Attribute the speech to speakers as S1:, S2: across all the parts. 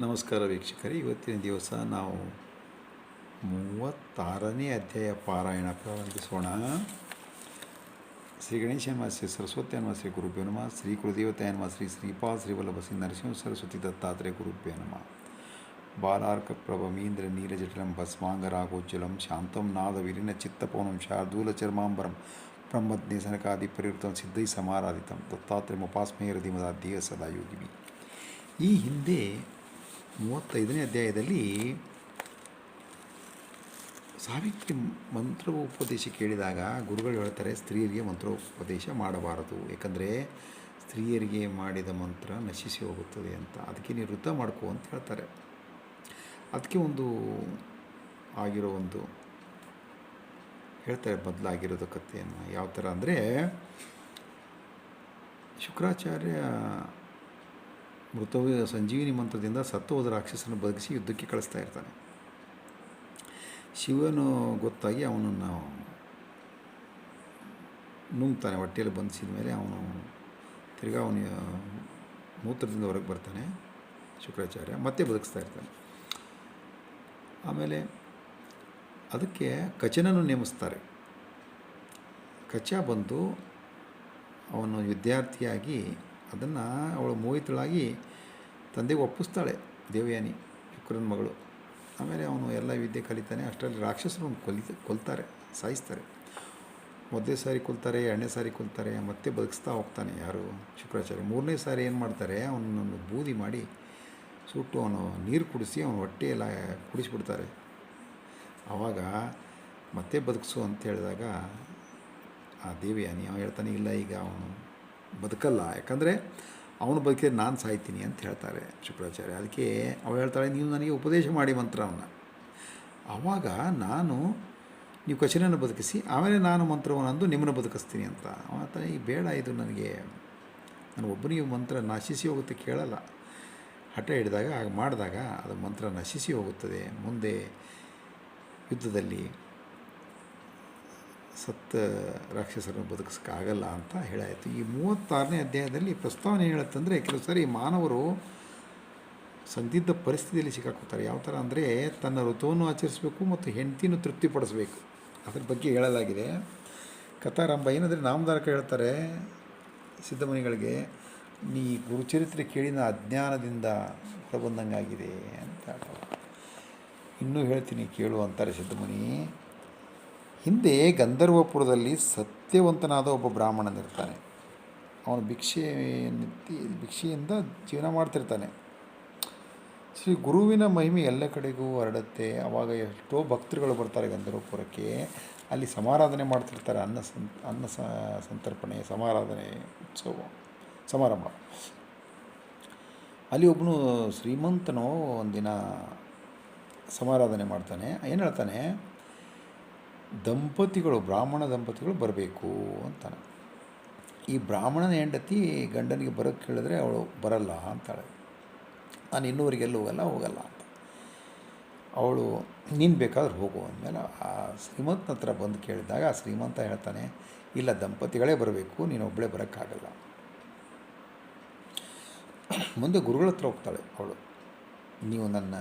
S1: ನಮಸ್ಕಾರ ವೀಕ್ಷಕರೇ, ಇವತ್ತಿನ ದಿವಸ ನಾವು 36ನೇ ಅಧ್ಯಾಯ ಪಾರಾಯಣ ಪ್ರಾರಂಭಿಸೋಣ. ಶ್ರೀ ಗಣೇಶ ನಮಃ, ಶ್ರೀ ಸರಸ್ವತಿ ನಮಃ, ಶ್ರೀ ಗುರುಭ್ಯೋ ನಮಃ, ಶ್ರೀ ಕುಲದೇವತಾಯ ನಮಃ, ಶ್ರೀ ಶ್ರೀಪಾದ ಶ್ರೀವಲ್ಲಭ ಶ್ರೀ ನರಸಿಂಹ ಸರಸ್ವತಿ ದತ್ತಾತ್ರೇಯ ಗುರುಭ್ಯೋ ನಮಃ. ಬಾಲಾರ್ಕಪ್ರಭಮೀಂದ್ರ ನೀರಜಟಲಂ ಭಸ್ಮಾಂಗರಾಗೋಜ್ವಲಂ ಶಾಂತಂ ನಾದ ವಿರಿನ ಚಿತ್ತಪೌನಂ ಶಾರ್ದೂಲ ಚರ್ಮಾಂಬರಂ ಬ್ರಹ್ಮಜ್ಞೆ ಸನಕಾದಿ ಪರಿವೃತಂ ಸಿದ್ಧೈ ಸಮಾರಾಧಿತಂ ದತ್ತಾತ್ರೇಯಮುಪಾಸ್ಮೇ ಹೃದಯಮದಾಧ್ಯೇಯ ಸದಾ ಯೋಗಿವಿ. ಈ ಹಿಂದೆ 35ನೇ ಅಧ್ಯಾಯದಲ್ಲಿ ಸಾವಿತ್ರಿ ಮಂತ್ರೋಪದೇಶ ಕೇಳಿದಾಗ ಗುರುಗಳು ಹೇಳ್ತಾರೆ, ಸ್ತ್ರೀಯರಿಗೆ ಮಂತ್ರೋಪದೇಶ ಮಾಡಬಾರದು, ಏಕೆಂದರೆ ಸ್ತ್ರೀಯರಿಗೆ ಮಾಡಿದ ಮಂತ್ರ ನಶಿಸಿ ಹೋಗುತ್ತದೆ ಅಂತ. ಅದಕ್ಕೆ ನೀವು ವೃತ ಮಾಡ್ಕೋ ಅಂತ ಹೇಳ್ತಾರೆ. ಅದಕ್ಕೆ ಆಗಿರೋ ಹೇಳ್ತಾರೆ ಬದಲಾಗಿರೋದು ಕಥೆಯನ್ನು. ಯಾವ ಥರ ಅಂದರೆ, ಶುಕ್ರಾಚಾರ್ಯ ಮೃತವ ಸಂಜೀವಿನಿ ಮಂತ್ರದಿಂದ ಸತ್ತು ಹೋದ ರಾಕ್ಷಸನ ಬದುಕಿಸಿ ಯುದ್ಧಕ್ಕೆ ಕಳಿಸ್ತಾ ಇರ್ತಾನೆ. ಶಿವನು ಗೊತ್ತಾಗಿ ಅವನನ್ನು ನುಂಗ್ತಾನೆ. ಹೊಟ್ಟೆಯಲ್ಲಿ ಬಂಧಿಸಿದ ಮೇಲೆ ಅವನು ತಿರ್ಗಾ ಅವನ ಮೂತ್ರದಿಂದ ಹೊರಗೆ ಬರ್ತಾನೆ. ಶುಕ್ರಾಚಾರ್ಯ ಮತ್ತೆ ಬದುಕಿಸ್ತಾ ಇರ್ತಾನೆ. ಆಮೇಲೆ ಅದಕ್ಕೆ ಕಚನನ್ನು ನೇಮಿಸ್ತಾರೆ. ಕಚ ಬಂದು ಅವನು ವಿದ್ಯಾರ್ಥಿಯಾಗಿ ಅದನ್ನು ಅವಳು ಮೋಹಿತಳಾಗಿ ತಂದೆಗೆ ಒಪ್ಪಿಸ್ತಾಳೆ, ದೇವಯಾನಿ, ಶುಕ್ರನ ಮಗಳು. ಆಮೇಲೆ ಅವನು ಎಲ್ಲ ವಿದ್ಯೆ ಕಲಿತಾನೆ. ಅಷ್ಟರಲ್ಲಿ ರಾಕ್ಷಸರು ಕೊಲ್ತಾರೆ, ಸಾಯಿಸ್ತಾರೆ. ಮೊದಲನೇ ಸಾರಿ ಕೊಲ್ತಾರೆ, ಎರಡನೇ ಸಾರಿ ಕೊಲ್ತಾರೆ, ಮತ್ತೆ ಬದುಕಿಸ್ತಾ ಹೋಗ್ತಾನೆ ಯಾರು, ಶುಕ್ರಾಚಾರ್ಯ. ಮೂರನೇ ಸಾರಿ ಏನು ಮಾಡ್ತಾರೆ, ಅವನನ್ನು ಬೂದಿ ಮಾಡಿ ಸುಟ್ಟು ಅವನು ನೀರು ಕುಡಿಸಿ ಅವನ ಹೊಟ್ಟೆ ಎಲ್ಲ ಕುಡಿಸ್ಬಿಡ್ತಾರೆ. ಆವಾಗ ಮತ್ತೆ ಬದುಕಿಸು ಅಂತ ಹೇಳಿದಾಗ ಆ ದೇವಯಾನಿ ಅವನು ಹೇಳ್ತಾನೆ, ಇಲ್ಲ ಈಗ ಅವನು ಬದುಕಲ್ಲ, ಯಾಕಂದರೆ ಅವನು ಬದುಕಿದ್ರೆ ನಾನು ಸಾಯ್ತೀನಿ ಅಂತ ಹೇಳ್ತಾರೆ ಶುಕ್ರಾಚಾರ್ಯ. ಅದಕ್ಕೆ ಅವಳು ಹೇಳ್ತಾಳೆ, ನೀವು ನನಗೆ ಉಪದೇಶ ಮಾಡಿ ಮಂತ್ರವನ್ನು, ಆವಾಗ ನೀವು ಕಚನನ್ನು ಬದುಕಿಸಿ ಆಮೇಲೆ ನಾನು ಮಂತ್ರವನ್ನಂದು ನಿಮ್ಮನ್ನು ಬದುಕಿಸ್ತೀನಿ ಅಂತ. ಅವನ ಈ ಬೇಡ, ಇದು ನಾನು ಒಬ್ಬನಿಗೆ ಮಂತ್ರ ನಶಿಸಿ ಹೋಗುತ್ತೆ, ಕೇಳಲ್ಲ. ಹಠ ಹಿಡಿದಾಗ ಹಾಗೆ ಮಾಡಿದಾಗ ಅದು ಮಂತ್ರ ನಶಿಸಿ ಹೋಗುತ್ತದೆ. ಮುಂದೆ ಯುದ್ಧದಲ್ಲಿ ಸತ್ತ ರಾಕ್ಷಸರನ್ನು ಬದುಕಿಸೋಕ್ಕಾಗಲ್ಲ ಅಂತ ಹೇಳಾಯಿತು. ಈ 36ನೇ ಅಧ್ಯಾಯದಲ್ಲಿ ಪ್ರಸ್ತಾವನೆ ಹೇಳುತ್ತಂದರೆ, ಕೆಲವು ಸಾರಿ ಮಾನವರು ಸಂದಿಗ್ಧ ಪರಿಸ್ಥಿತಿಯಲ್ಲಿ ಸಿಕ್ಕಾಕೋತಾರೆ. ಯಾವ ಥರ ಅಂದರೆ, ತನ್ನ ಋತುವನ್ನು ಆಚರಿಸಬೇಕು ಮತ್ತು ಹೆಂಡತಿನೂ ತೃಪ್ತಿಪಡಿಸಬೇಕು, ಅದ್ರ ಬಗ್ಗೆ ಹೇಳಲಾಗಿದೆ. ಕಥಾರಂಭ ಏನಂದರೆ, ನಾಮಧಾರಕ ಹೇಳ್ತಾರೆ ಸಿದ್ಧಮುನಿಗಳಿಗೆ, ನೀ ಗುರುಚರಿತ್ರೆ ಕೇಳಿದ ಅಜ್ಞಾನದಿಂದ ಹೊರಬಂದಂಗಾಗಿದೆ ಅಂತ. ಇನ್ನೂ ಹೇಳ್ತೀನಿ ಕೇಳು ಅಂತಾರೆ ಸಿದ್ಧಮುನಿ. ಹಿಂದೆ ಗಂಧರ್ವಪುರದಲ್ಲಿ ಸತ್ಯವಂತನಾದ ಒಬ್ಬ ಬ್ರಾಹ್ಮಣನಿರ್ತಾನೆ. ಅವನು ಭಿಕ್ಷೆಯಿಂದ ಜೀವನ ಮಾಡ್ತಿರ್ತಾನೆ. ಶ್ರೀ ಗುರುವಿನ ಮಹಿಮೆ ಎಲ್ಲ ಕಡೆಗೂ ಹರಡುತ್ತೆ. ಆವಾಗ ಎಷ್ಟೋ ಭಕ್ತರುಗಳು ಬರ್ತಾರೆ ಗಂಧರ್ವಪುರಕ್ಕೆ. ಅಲ್ಲಿ ಸಮಾರಾಧನೆ ಮಾಡ್ತಿರ್ತಾರೆ, ಅನ್ನ ಸಂತರ್ಪಣೆ, ಸಮಾರಾಧನೆ, ಸಮಾರಂಭ. ಅಲ್ಲಿ ಒಬ್ಬನು ಶ್ರೀಮಂತನೋ ಒಂದಿನ ಸಮಾರಾಧನೆ ಮಾಡ್ತಾನೆ. ಏನು ಹೇಳ್ತಾನೆ, ಬ್ರಾಹ್ಮಣ ದಂಪತಿಗಳು ಬರಬೇಕು ಅಂತಾನೆ. ಈ ಬ್ರಾಹ್ಮಣನ ಹೆಂಡತಿ ಗಂಡನಿಗೆ ಬರೋಕ್ಕೆ ಕೇಳಿದ್ರೆ ಅವಳು ಬರಲ್ಲ ಅಂತಾಳೆ. ನಾನು ಇನ್ನೂವರೆಗೆಲ್ಲೂ ಹೋಗಲ್ಲ ಅಂತ. ಅವಳು, ನೀನು ಬೇಕಾದ್ರೆ ಹೋಗು ಅಂದಮೇಲೆ ಆ ಶ್ರೀಮಂತನ ಹತ್ರ ಬಂದು ಕೇಳಿದಾಗ ಆ ಶ್ರೀಮಂತ ಹೇಳ್ತಾನೆ, ಇಲ್ಲ, ದಂಪತಿಗಳೇ ಬರಬೇಕು, ನೀನು ಒಬ್ಬಳೇ ಬರೋಕ್ಕಾಗಲ್ಲ. ಮುಂದೆ ಗುರುಗಳ ಹತ್ರ ಹೋಗ್ತಾಳೆ ಅವಳು, ನೀವು ನನ್ನ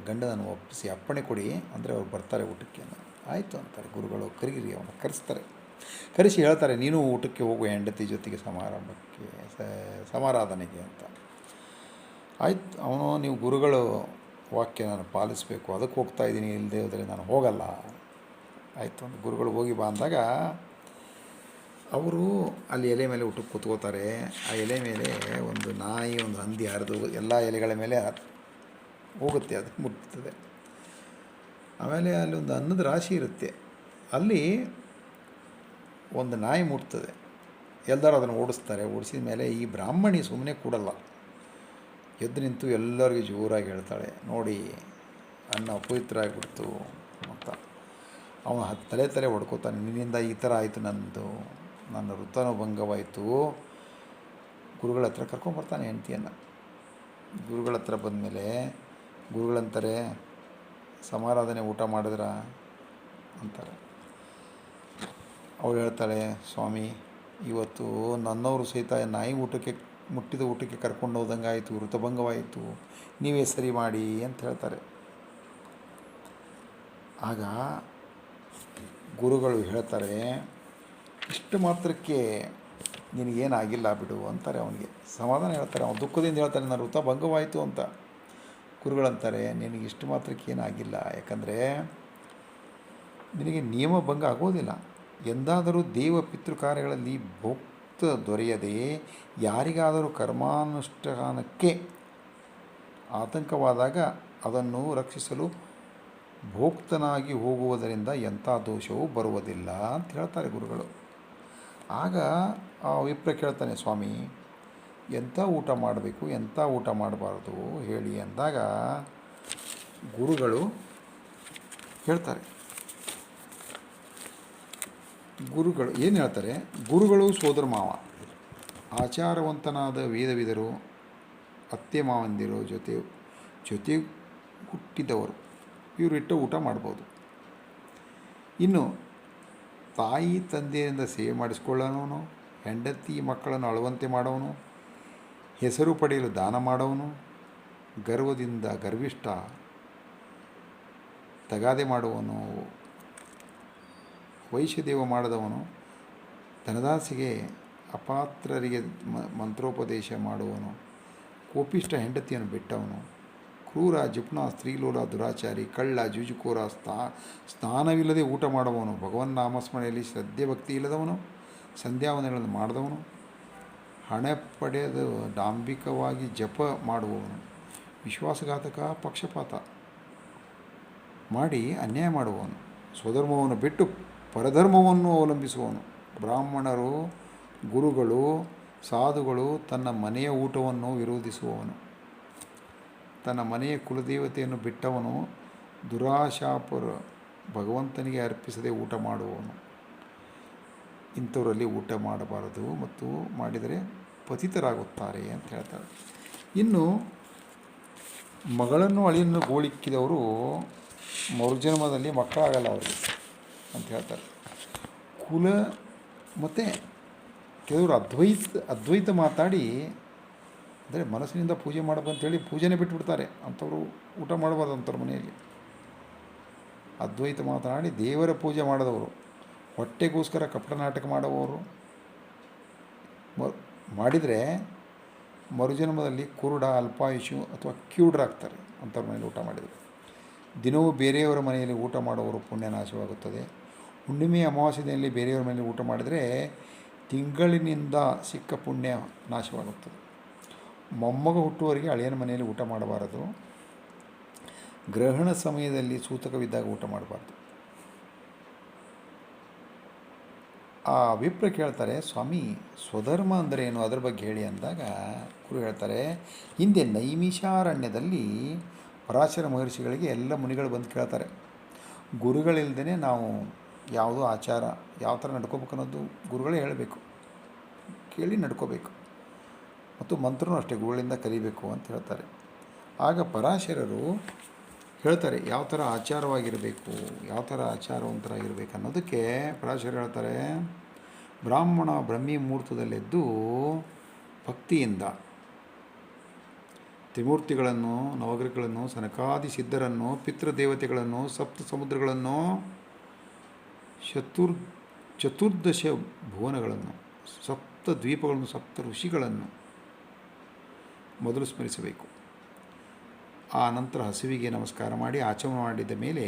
S1: ಗಂಡನನ್ನು ಒಪ್ಪಿಸಿ ಅಪ್ಪಣೆ ಕೊಡಿ ಅಂದರೆ ಅವ್ರು ಬರ್ತಾರೆ ಊಟಕ್ಕೆ. ಆಯಿತು ಅಂತಾರೆ ಗುರುಗಳು. ಕರೀರಿ, ಅವನು ಕರೆಸಿ ಹೇಳ್ತಾರೆ, ನೀನು ಊಟಕ್ಕೆ ಹೋಗು ಹೆಂಡತಿ ಜೊತೆಗೆ ಸಮಾರಾಧನೆಗೆ ಅಂತ. ಆಯ್ತು, ನೀವು ಗುರುಗಳು ವಾಕ್ಯ ನಾನು ಪಾಲಿಸಬೇಕು, ಅದಕ್ಕೆ ಹೋಗ್ತಾ ಇದ್ದೀನಿ, ಇಲ್ಲದೆ ಹೋದರೆ ನಾನು ಹೋಗಲ್ಲ. ಆಯಿತು ಅಂತ ಗುರುಗಳು ಹೋಗಿ ಬಾ ಅಂದಾಗ ಅವರು ಅಲ್ಲಿ ಎಲೆ ಮೇಲೆ ಊಟಕ್ಕೆ ಕೂತ್ಕೋತಾರೆ. ಆ ಎಲೆ ಮೇಲೆ ಒಂದು ನಾಯಿ, ಒಂದು ಹಂದಿ ಹರಿದು ಎಲ್ಲ ಎಲೆಗಳ ಮೇಲೆ ಹೋಗುತ್ತೆ, ಅದಕ್ಕೆ ಮುಟ್ತದೆ. ಆಮೇಲೆ ಅಲ್ಲಿ ಒಂದು ಅನ್ನದ ರಾಶಿ ಇರುತ್ತೆ, ಅಲ್ಲಿ ಒಂದು ನಾಯಿ ಮುಟ್ತದೆ. ಎಲ್ಲರೂ ಅದನ್ನು ಓಡಿಸ್ತಾರೆ. ಓಡಿಸಿದ ಮೇಲೆ ಈ ಬ್ರಾಹ್ಮಣಿ ಸುಮ್ಮನೆ ಕೂಡಲ್ಲ, ಎದ್ದು ನಿಂತು ಎಲ್ಲರಿಗೂ ಜೋರಾಗಿ ಹೇಳ್ತಾಳೆ, ನೋಡಿ ಅನ್ನ ಅಪವಿತ್ರ ಆಗಿಬಿಡ್ತು ಅಂತ. ಅವನು ತಲೆ ಹೊಡ್ಕೋತಾನೆ, ನಿನ್ನಿಂದ ಈ ಥರ ಆಯಿತು, ನನ್ನ ವೃತ್ತನೂ ಭಂಗವಾಯಿತು. ಗುರುಗಳ ಹತ್ರ ಕರ್ಕೊಂಬರ್ತಾನೆ ಹೆಂಡತಿಯನ್ನು. ಗುರುಗಳ ಹತ್ರ ಬಂದಮೇಲೆ ಗುರುಗಳಂತಾರೆ, ಸಮಾರಾಧನೆ ಊಟ ಮಾಡಿದ್ರ ಅಂತಾರೆ. ಅವಳು ಹೇಳ್ತಾಳೆ, ಸ್ವಾಮಿ, ಇವತ್ತು ನನ್ನವರು ಸಹಿತ ನಾಯಿ ಊಟಕ್ಕೆ ಮುಟ್ಟಿದ ಊಟಕ್ಕೆ ಕರ್ಕೊಂಡು ಹೋದಂಗೆ ಆಯಿತು, ಋತಭಂಗವಾಯಿತು, ನೀವೇ ಸರಿ ಮಾಡಿ ಅಂತ ಹೇಳ್ತಾರೆ. ಆಗ ಗುರುಗಳು ಹೇಳ್ತಾರೆ, ಇಷ್ಟು ಮಾತ್ರಕ್ಕೆ ನಿನಗೇನಾಗಿಲ್ಲ ಬಿಡು ಅಂತಾರೆ. ಅವನಿಗೆ ಸಮಾಧಾನ ಹೇಳ್ತಾರೆ. ಅವನು ದುಃಖದಿಂದ ಹೇಳ್ತಾನೆ, ನನ್ನ ಋತಭಂಗವಾಯಿತು ಅಂತ. ಗುರುಗಳಂತಾರೆ, ನಿನಗೆ ಇಷ್ಟು ಮಾತ್ರಕ್ಕೆ ಏನಾಗಿಲ್ಲ, ಯಾಕಂದರೆ ನಿನಗೆ ನಿಯಮಭಂಗ ಆಗೋದಿಲ್ಲ. ಎಂದಾದರೂ ದೇವ ಪಿತೃ ಕಾರ್ಯಗಳಲ್ಲಿ ಭೋಕ್ತ ದೊರೆಯದೆ ಯಾರಿಗಾದರೂ ಕರ್ಮಾನುಷ್ಠಾನಕ್ಕೆ ಆತಂಕವಾದಾಗ ಅದನ್ನು ರಕ್ಷಿಸಲು ಭೋಕ್ತನಾಗಿ ಹೋಗುವುದರಿಂದ ಎಂಥ ದೋಷವೂ ಬರುವುದಿಲ್ಲ ಅಂತ ಹೇಳ್ತಾರೆ ಗುರುಗಳು. ಆಗ ಆ ವಿಪ್ರ ಕೇಳ್ತಾನೆ, ಸ್ವಾಮಿ ಎಂಥ ಊಟ ಮಾಡಬೇಕು, ಎಂಥ ಊಟ ಮಾಡಬಾರ್ದು ಹೇಳಿ ಅಂದಾಗ ಗುರುಗಳು ಹೇಳ್ತಾರೆ. ಗುರುಗಳು ಏನು ಹೇಳ್ತಾರೆ? ಗುರುಗಳು ಸೋದರ ಮಾವ, ಆಚಾರವಂತನಾದ ವೇದವಿದರು, ಅತ್ತೆ ಮಾವಂದಿರು ಜೊತೆ ಹುಟ್ಟಿದವರು, ಇವರಿಟ್ಟು ಊಟ ಮಾಡ್ಬೋದು. ಇನ್ನು ತಾಯಿ ತಂದೆಯಿಂದ ಸೇವೆ ಮಾಡಿಸ್ಕೊಳ್ಳೋನು, ಹೆಂಡತಿ ಮಕ್ಕಳನ್ನು ಅಳುವಂತೆ ಮಾಡೋನು, ಹೆಸರು ಪಡೆಯಲು ದಾನ ಮಾಡೋನು, ಗರ್ವದಿಂದ ಗರ್ವಿಷ್ಠ ತಗಾದೆ ಮಾಡುವನು, ವೈಶ್ಯದೇವ ಮಾಡದವನು, ಧನದಾಸೆಗೆ ಅಪಾತ್ರರಿಗೆ ಮಂತ್ರೋಪದೇಶ ಮಾಡುವನು, ಕೋಪಿಷ್ಠ ಹೆಂಡತಿಯನ್ನು ಬಿಟ್ಟವನು, ಕ್ರೂರ ಜಿಪುಣ ಸ್ತ್ರೀಲೋಲ ದುರಾಚಾರಿ, ಕಳ್ಳ ಜೂಜುಕೋರ, ಸ್ನಾನವಿಲ್ಲದೆ ಊಟ ಮಾಡುವವನು, ಭಗವನ್ ನಾಮಸ್ಮರಣೆಯಲ್ಲಿ ಶ್ರದ್ಧೆ ಭಕ್ತಿ ಇಲ್ಲದವನು, ಸಂಧ್ಯಾವಂದನೆಗಳನ್ನು ಮಾಡಿದವನು, ಹಣ ಪಡೆದು ಡಾಂಬಿಕವಾಗಿ ಜಪ ಮಾಡುವವನು, ವಿಶ್ವಾಸಘಾತಕ ಪಕ್ಷಪಾತ ಮಾಡಿ ಅನ್ಯಾಯ ಮಾಡುವವನು, ಸ್ವಧರ್ಮವನ್ನು ಬಿಟ್ಟು ಪರಧರ್ಮವನ್ನು ಅವಲಂಬಿಸುವವನು, ಬ್ರಾಹ್ಮಣರು, ಗುರುಗಳು, ಸಾಧುಗಳು, ತನ್ನ ಮನೆಯ ಊಟವನ್ನು ವಿರೋಧಿಸುವವನು, ತನ್ನ ಮನೆಯ ಕುಲದೇವತೆಯನ್ನು ಬಿಟ್ಟವನು, ದುರಾಶಾಪರ ಭಗವಂತನಿಗೆ ಅರ್ಪಿಸದೆ ಊಟ ಮಾಡುವವನು, ಇಂಥವರಲ್ಲಿ ಊಟ ಮಾಡಬಾರದು ಮತ್ತು ಮಾಡಿದರೆ ಪತಿತರಾಗುತ್ತಾರೆ ಅಂತ ಹೇಳ್ತಾರೆ. ಇನ್ನು ಮಗಳನ್ನು ಅಳಿಯನ್ನು ಗೋಳಿಕ್ಕಿದವರು ಮರುಜನ್ಮದಲ್ಲಿ ಮಕ್ಕಳಾಗಲ್ಲ ಅವರಿಗೆ ಅಂತ ಹೇಳ್ತಾರೆ. ಕುಲ ಮತ್ತು ಕೆಲವರು ಅದ್ವೈತ ಮಾತಾಡಿ, ಅಂದರೆ ಮನಸ್ಸಿನಿಂದ ಪೂಜೆ ಮಾಡಬೇಕಂತೇಳಿ ಪೂಜೆನೇ ಬಿಟ್ಬಿಡ್ತಾರೆ. ಅಂಥವರು ಊಟ ಮಾಡಬಾರ್ದು ಅಂಥವ್ರ ಮನೆಯಲ್ಲಿ. ಅದ್ವೈತ ಮಾತನಾಡಿ ದೇವರ ಪೂಜೆ ಮಾಡಿದವರು, ಹೊಟ್ಟೆಗೋಸ್ಕರ ಕಪಟ ನಾಟಕ ಮಾಡುವವರು ಮಾಡಿದರೆ ಮರುಜನ್ಮದಲ್ಲಿ ಕುರುಡ, ಅಲ್ಪಾಯುಷು ಅಥವಾ ಕಿವುಡರಾಗ್ತಾರೆ ಅಂಥವ್ರ ಮನೆಯಲ್ಲಿ ಊಟ ಮಾಡಿದರು. ದಿನವೂ ಬೇರೆಯವರ ಮನೆಯಲ್ಲಿ ಊಟ ಮಾಡುವವರು ಪುಣ್ಯ ನಾಶವಾಗುತ್ತದೆ. ಹುಣ್ಣಿಮೆ ಅಮಾವಾಸ್ಯೆಯಲ್ಲಿ ಬೇರೆಯವರ ಮನೆಯಲ್ಲಿ ಊಟ ಮಾಡಿದರೆ ತಿಂಗಳಿನಿಂದ ಸಿಕ್ಕ ಪುಣ್ಯ ನಾಶವಾಗುತ್ತದೆ. ಮೊಮ್ಮಗ ಹುಟ್ಟುವವರಿಗೆ ಅಳಿಯನ ಮನೆಯಲ್ಲಿ ಊಟ ಮಾಡಬಾರದು. ಗ್ರಹಣ ಸಮಯದಲ್ಲಿ ಸೂತಕವಿದ್ದಾಗ ಊಟ ಮಾಡಬಾರ್ದು. ಆ ವಿಪ್ರ ಕೇಳ್ತಾರೆ, ಸ್ವಾಮಿ ಸ್ವಧರ್ಮ ಅಂದರೆ ಏನು, ಅದರ ಬಗ್ಗೆ ಹೇಳಿ ಅಂದಾಗ ಗುರು ಹೇಳ್ತಾರೆ, ಹಿಂದೆ ನೈಮಿಷಾರಣ್ಯದಲ್ಲಿ ಪರಾಶರ ಮಹರ್ಷಿಗಳಿಗೆ ಎಲ್ಲ ಮುನಿಗಳು ಬಂದು ಕೇಳ್ತಾರೆ. ಗುರುಗಳಿಲ್ಲದೇ ನಾವು ಯಾವುದೋ ಆಚಾರ ಯಾವ ಥರ ನಡ್ಕೋಬೇಕು ಅನ್ನೋದು ಗುರುಗಳೇ ಹೇಳಬೇಕು, ಕೇಳಿ ನಡ್ಕೋಬೇಕು. ಮತ್ತು ಮಂತ್ರನೂ ಅಷ್ಟೇ ಗುರುಗಳಿಂದ ಕಲಿಬೇಕು ಅಂತ ಹೇಳ್ತಾರೆ. ಆಗ ಪರಾಶರರು ಹೇಳ್ತಾರೆ ಯಾವ ಥರ ಆಚಾರವಾಗಿರಬೇಕು, ಯಾವ ಥರ ಆಚಾರವಂತರಾಗಿರಬೇಕು ಅನ್ನೋದಕ್ಕೆ ಪರಾಶರ ಹೇಳ್ತಾರೆ, ಬ್ರಾಹ್ಮಣ ಬ್ರಹ್ಮಿ ಮುಹೂರ್ತದಲ್ಲೆದ್ದು ಭಕ್ತಿಯಿಂದ ತ್ರಿಮೂರ್ತಿಗಳನ್ನು, ನವಗ್ರಹಗಳನ್ನು, ಸನಕಾದಿ ಸಿದ್ಧರನ್ನು, ಪಿತೃದೇವತೆಗಳನ್ನು, ಸಪ್ತ ಸಮುದ್ರಗಳನ್ನು, ಚತುರ್ದಶ ಭುವನಗಳನ್ನು, ಸಪ್ತ ದ್ವೀಪಗಳನ್ನು, ಸಪ್ತ ಋಷಿಗಳನ್ನು ಮೊದಲು ಸ್ಮರಿಸಬೇಕು. ಆ ನಂತರ ಹಸುವಿಗೆ ನಮಸ್ಕಾರ ಮಾಡಿ ಆಚಮನ ಮಾಡಿದ ಮೇಲೆ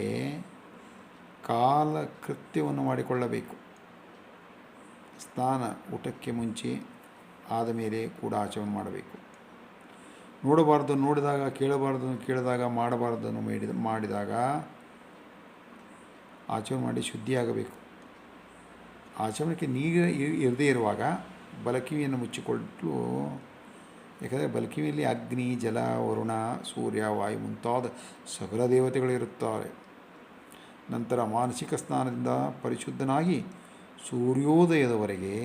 S1: ಕಾಲಕೃತ್ಯವನ್ನು ಮಾಡಿಕೊಳ್ಳಬೇಕು. ಸ್ನಾನ ಊಟಕ್ಕೆ ಮುಂಚೆ ಆದ ಮೇಲೆ ಕೂಡ ಆಚಮನ ಮಾಡಬೇಕು. ನೋಡಬಾರ್ದನ್ನು ನೋಡಿದಾಗ, ಕೇಳಬಾರ್ದನ್ನು ಕೇಳಿದಾಗ, ಮಾಡಬಾರ್ದನ್ನು ಮಾಡಿದಾಗ ಆಚಮನ ಮಾಡಿ ಶುದ್ಧಿಯಾಗಬೇಕು. ಆಚಮನಕ್ಕೆ ನೀರು ಇರದೇ ಇರುವಾಗ ಬಲಕಿವಿಯನ್ನು ಮುಚ್ಚಿಕೊಳ್ಳಲು, ಯಾಕಂದರೆ ಬಲಕಿವಿಯಲ್ಲಿ ಅಗ್ನಿ, ಜಲ, ವರುಣ, ಸೂರ್ಯ, ವಾಯು ಮುಂತಾದ ಸಕಲ ದೇವತೆಗಳಿರುತ್ತಾರೆ. ನಂತರ ಮಾನಸಿಕ ಸ್ನಾನದಿಂದ ಪರಿಶುದ್ಧನಾಗಿ ಸೂರ್ಯೋದಯದವರೆಗೆ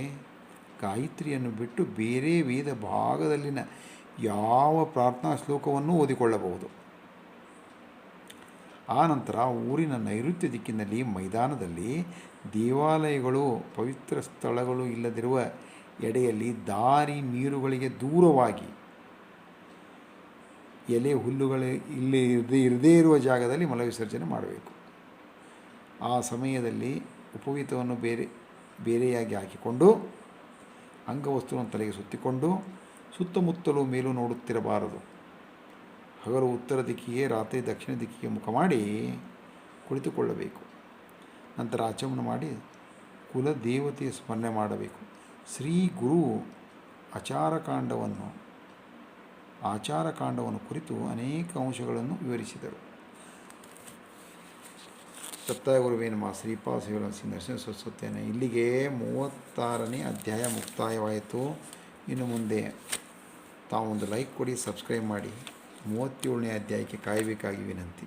S1: ಗಾಯತ್ರಿಯನ್ನು ಬಿಟ್ಟು ಬೇರೆ ವೇದ ಭಾಗದಲ್ಲಿನ ಯಾವ ಪ್ರಾರ್ಥನಾ ಶ್ಲೋಕವನ್ನು ಓದಿಕೊಳ್ಳಬಹುದು. ಆ ನಂತರ ಊರಿನ ನೈಋತ್ಯ ದಿಕ್ಕಿನಲ್ಲಿ ಮೈದಾನದಲ್ಲಿ ದೇವಾಲಯಗಳು, ಪವಿತ್ರ ಸ್ಥಳಗಳು ಇಲ್ಲದಿರುವ ಎಡೆಯಲ್ಲಿ ದಾರಿ ನೀರುಗಳಿಗೆ ದೂರವಾಗಿ ಎಲೆ ಹುಲ್ಲುಗಳು ಇಲ್ಲಿ ಇರದೇ ಇರುವ ಜಾಗದಲ್ಲಿ ಮಲವಿಸರ್ಜನೆ ಮಾಡಬೇಕು. ಆ ಸಮಯದಲ್ಲಿ ಉಪವೀತವನ್ನು ಬೇರೆಯಾಗಿ ಹಾಕಿಕೊಂಡು ಅಂಗವಸ್ತುವನ್ನು ತಲೆಗೆ ಸುತ್ತಿಕೊಂಡು ಸುತ್ತಮುತ್ತಲೂ ಮೇಲೂ ನೋಡುತ್ತಿರಬಾರದು. ಹಗಲು ಉತ್ತರ ದಿಕ್ಕಿಗೆ, ರಾತ್ರಿ ದಕ್ಷಿಣ ದಿಕ್ಕಿಗೆ ಮುಖ ಮಾಡಿ ಕುಳಿತುಕೊಳ್ಳಬೇಕು. ನಂತರ ಆಚಮನ ಮಾಡಿ ಕುಲದೇವತೆಯ ಸ್ಮರಣೆ ಮಾಡಬೇಕು. ಶ್ರೀ ಗುರು ಆಚಾರಕಾಂಡವನ್ನು ಕುರಿತು ಅನೇಕ ಅಂಶಗಳನ್ನು ವಿವರಿಸಿದರು. ದತ್ತಾಯ ಗುರುವೇ ನಮಃ. ಶ್ರೀಪಾದ ಶಿವರ ನರಸಿಂಹ ಸರಸ್ವತಿಯನ್ನು ಇಲ್ಲಿಗೆ 36ನೇ ಅಧ್ಯಾಯ ಮುಕ್ತಾಯವಾಯಿತು. ಇನ್ನು ಮುಂದೆ ತಾವೊಂದು ಲೈಕ್ ಕೊಡಿ, ಸಬ್ಸ್ಕ್ರೈಬ್ ಮಾಡಿ. 37ನೇ ಅಧ್ಯಾಯಕ್ಕೆ ಕಾಯಬೇಕಾಗಿ ವಿನಂತಿ.